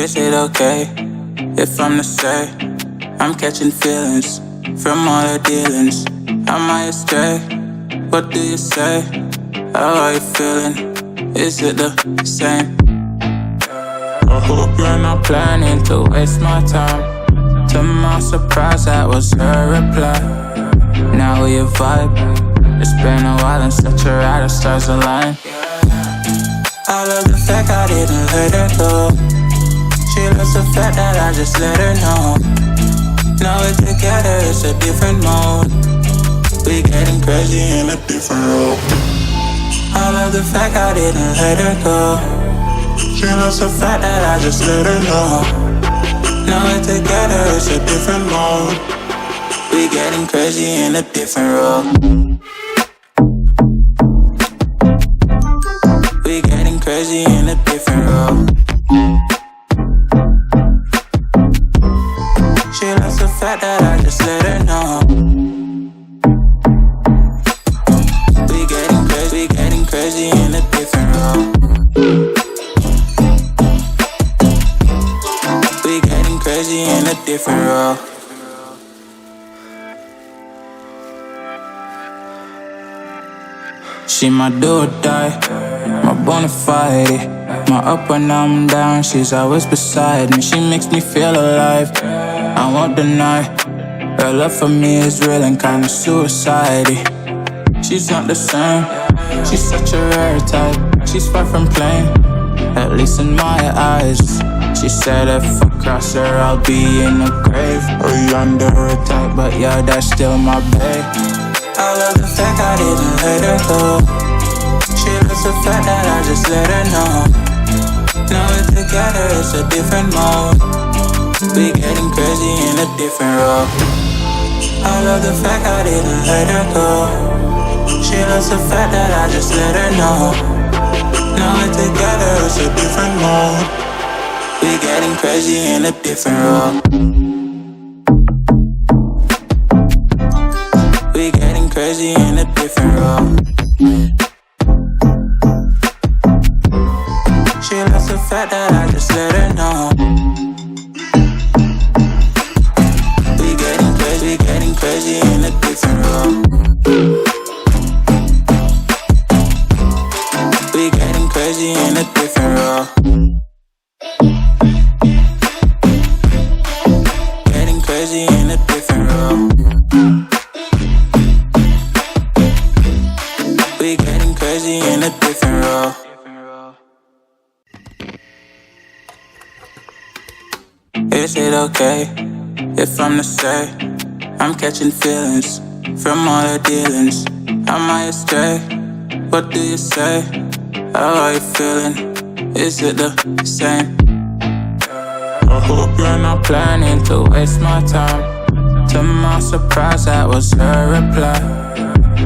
Is it okay if I'm to say I'm catching feelings from all the dealings? Am I astray? What do you say? How are you feeling? Is it the same? I hope you're not planning to waste my time. To my surprise, that was her reply. Now we a vibe. It's been a while and such a ride, the stars align. I love the fact I didn't let her go. She loves the fact that I just let her know. Now we're together, it's a different mode. We getting crazy in a different role. I love the fact I didn't let her go. She loves the fact that I just let her know. Now we're together, it's a different mode. We getting crazy in a different role. We getting crazy in a different role. She loves the fact that I just let her know. We getting crazy in a different role. We getting crazy in a different role. She my do or die, my bona fide. My up when I'm down, she's always beside me. She makes me feel alive, I won't deny. Her love for me is real and kinda suicide-y. She's not the same, she's such a rare type. She's far from plain, at least in my eyes. She said if I cross her, I'll be in the grave or under her type, but yeah, that's still my babe. I love the fact I didn't let her go. She loves the fact that I just let her know. Now we're together, it's a different mode. We getting crazy in a different role. I love the fact I didn't let her go. She loves the fact that I just let her know. Now we're together, it's a different mode. We getting crazy in a different role. We getting crazy in a different role. She loves the fact that I just let her know. We getting crazy in a different role. We getting crazy in a different role. Getting crazy in a different role. We getting crazy in a different role. Is it okay if I'm to say I'm catching feelings from all the dealings? Am I astray? What do you say? How are you feeling? Is it the same? I hope you're not planning to waste my time. To my surprise, that was her reply.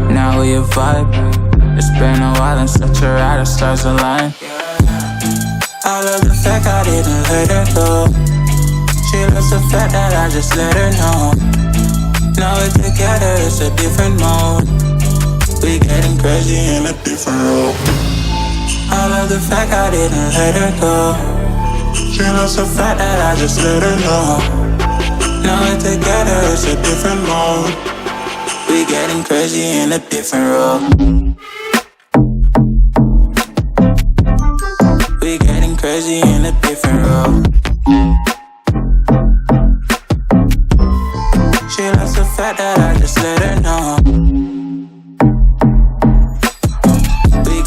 Now we a vibe. It's been a while and such a ride, the stars align. I love the fact I didn't let her go. She loves the fact that I just let her know. Now we're together, it's a different mode. We getting crazy in a different role. I love the fact I didn't let her go. She loves the fact that I just let her know. Now we're together, it's a different mode. We getting crazy in a different role. We getting crazy in a different role. She loves the fact that I just let her know. We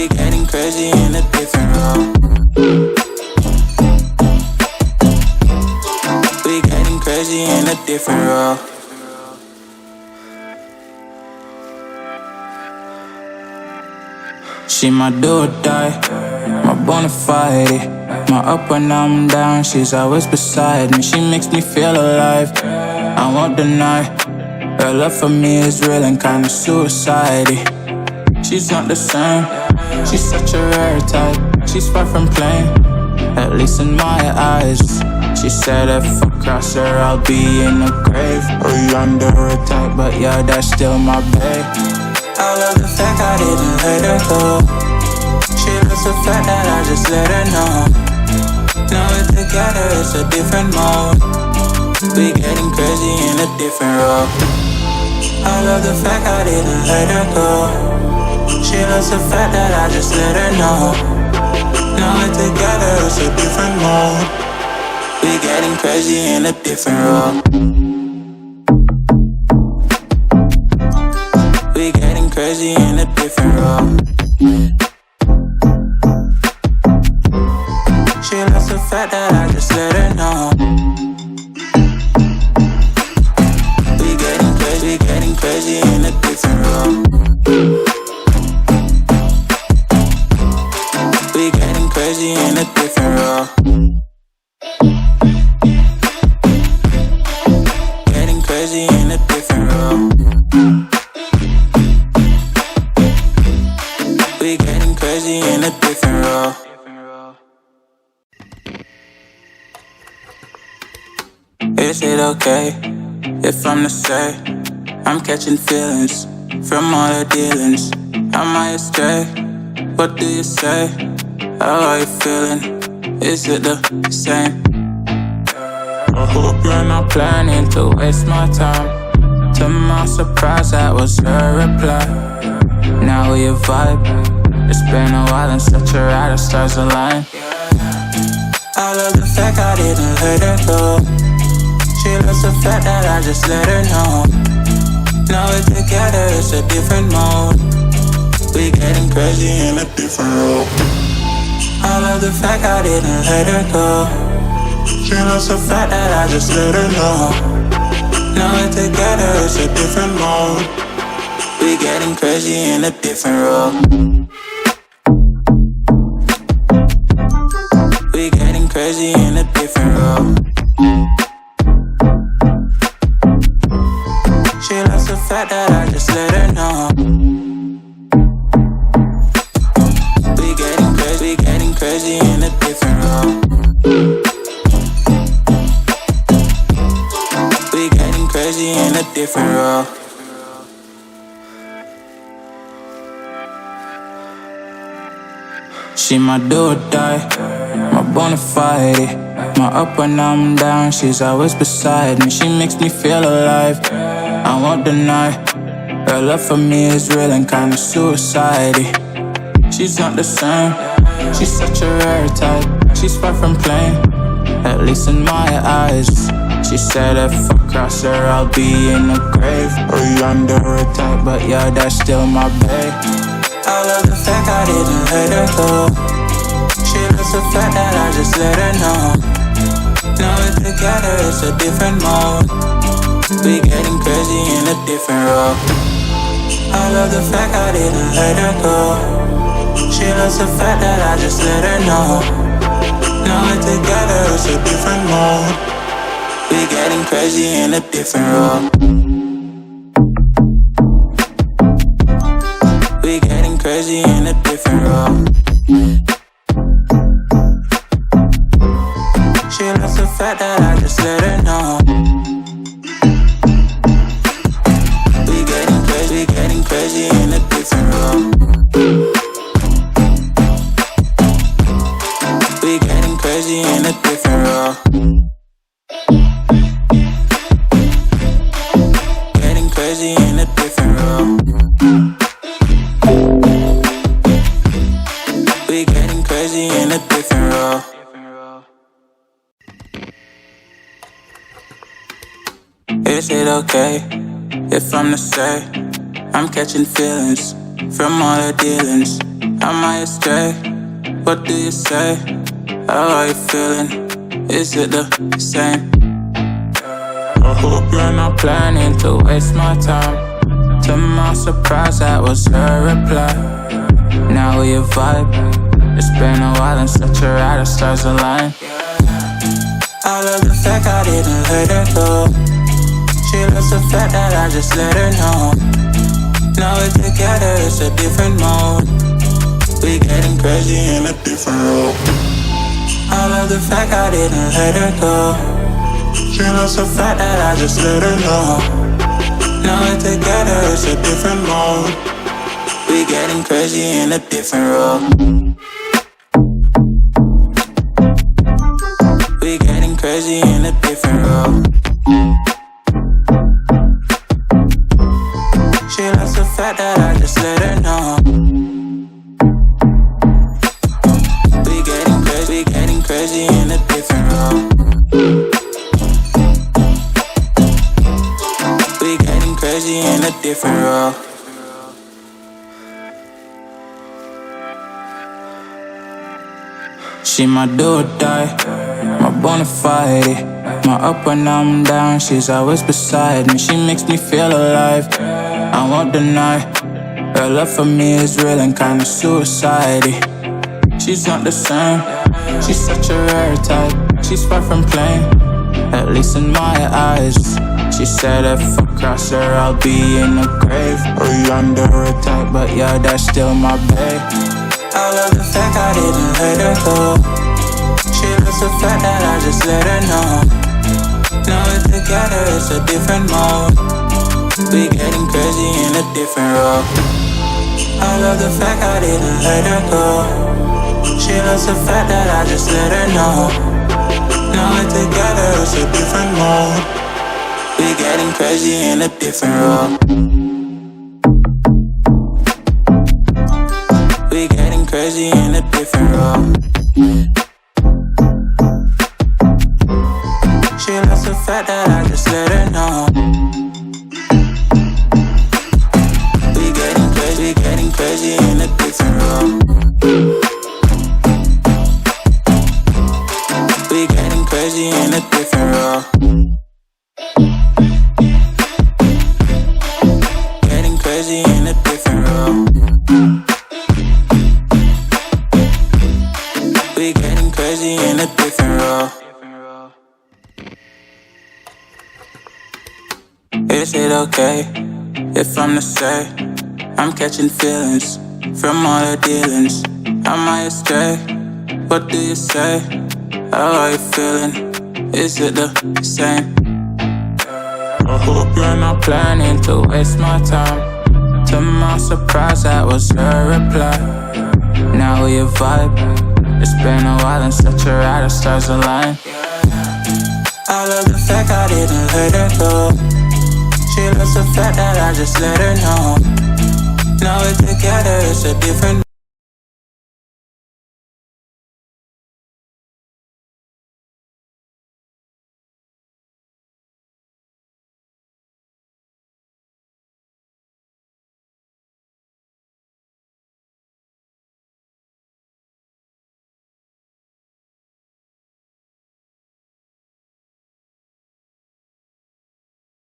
getting crazy in a different role. We getting crazy in a different role. She my do or die, my bona fide. My up when I'm down, she's always beside me. She makes me feel alive, I won't deny. Her love for me is real and kinda suicide-y. She's not the same, she's such a rare type. She's far from plain, at least in my eyes. She said if I cross her, I'll be in the grave or under her type, but yeah, that's still my babe. I love the fact I didn't let her go. She loves the fact that I just let her know. Now we're together, it's a different mode. We getting crazy in a different role. I love the fact I didn't let her go. She loves the fact that I just let her know. Now we're together, it's a different mode. We getting crazy in a different role. We getting crazy in a different role. She loves the fact that I just let her know. We getting crazy in a different role. We getting crazy in a different role. Getting crazy in a different role. We getting crazy in a different role. Is it okay if I'm to say I'm catching feelings from all the dealings? Am I astray? What do you say? How are you feeling? Is it the same? I hope you're not planning to waste my time. To my surprise, that was her reply. Now we vibe. It's been a while and such a ride, the stars align. I love the fact I didn't let her go. She loves the fact that I just let her know. Now we're together, it's a different mode. We getting crazy in a different role. I love the fact I didn't let her go. She loves the fact that I just let her know. Now we're together, it's a different mode. We getting crazy in a different role. We getting crazy in a different role. She loves the fact that I just let her know. We getting crazy in a different role. We getting crazy in a different role. She my do or die, my bona fide. My up when I'm down, she's always beside me. She makes me feel alive, I won't deny. Her love for me is real and kinda suicide-y. She's not the same, she's such a rare type. She's far from plain, at least in my eyes. She said if I cross her, I'll be in the grave or under a type, but yeah, that's still my babe. I love the fact I didn't let her go. She loves the fact that I just let her know. Now we're together, it's a different mode. We getting crazy in a different role. I love the fact I didn't let her go. She loves the fact that I just let her know. Now we're together, it's a different mode. We getting crazy in a different role. We getting crazy in a different role. She loves the fact that I just let her know. We getting crazy in a different role. We getting crazy in a different role. Getting crazy in a different role. We getting crazy in a different role. Is it okay if I'm to say I'm catching feelings from all the dealings? Am I astray? What do you say? How are you feeling? Is it the same? I hope you're not planning to waste my time. To my surprise, that was her reply. Now we vibe. It's been a while and such a ride, the stars align. I love the fact I didn't let her go. She loves the fact that I just let her know. Now we're together, it's a different mode. We getting crazy in a different role. I love the fact I didn't let her go. She loves the fact that I just let her know. Now we're together, it's a different mode. We getting crazy in a different role. crazy in a different role. She loves the fact that I just let her know. We getting crazy in a different role. We getting crazy in a different role. She my do or die, my bona fide. My up when I'm down, she's always beside me. She makes me feel alive, I won't deny. Her love for me is real and kinda suicide-y. She's not the same, she's such a rare type. She's far from plain, at least in my eyes. She said if I cross her, I'll be in the grave or under a type, but yeah, that's still my babe. I love the fact I didn't let her go. She loves the fact that I just let her know. Now we're together, it's a different mode. We getting crazy in a different role. I love the fact I didn't let her go. She loves the fact that I just let her know. Now we're together, it's a different mode. We getting crazy in a different role. We getting crazy in a different role. She loves the fact that I just let her know. We getting crazy in a different role. We getting crazy in a different role. Getting crazy in a different role. We getting crazy in a different role. Is it okay if I'm to say I'm catching feelings from all the dealings? Am I astray? What do you say? How are you feeling? Is it the same? I hope you're not planning to waste my time. To my surprise, that was her reply. Now we vibe. It's been a while and such a ride, the stars align. I love the fact I didn't let her go. She loves the fact that I just let her know. Now we're together, it's a different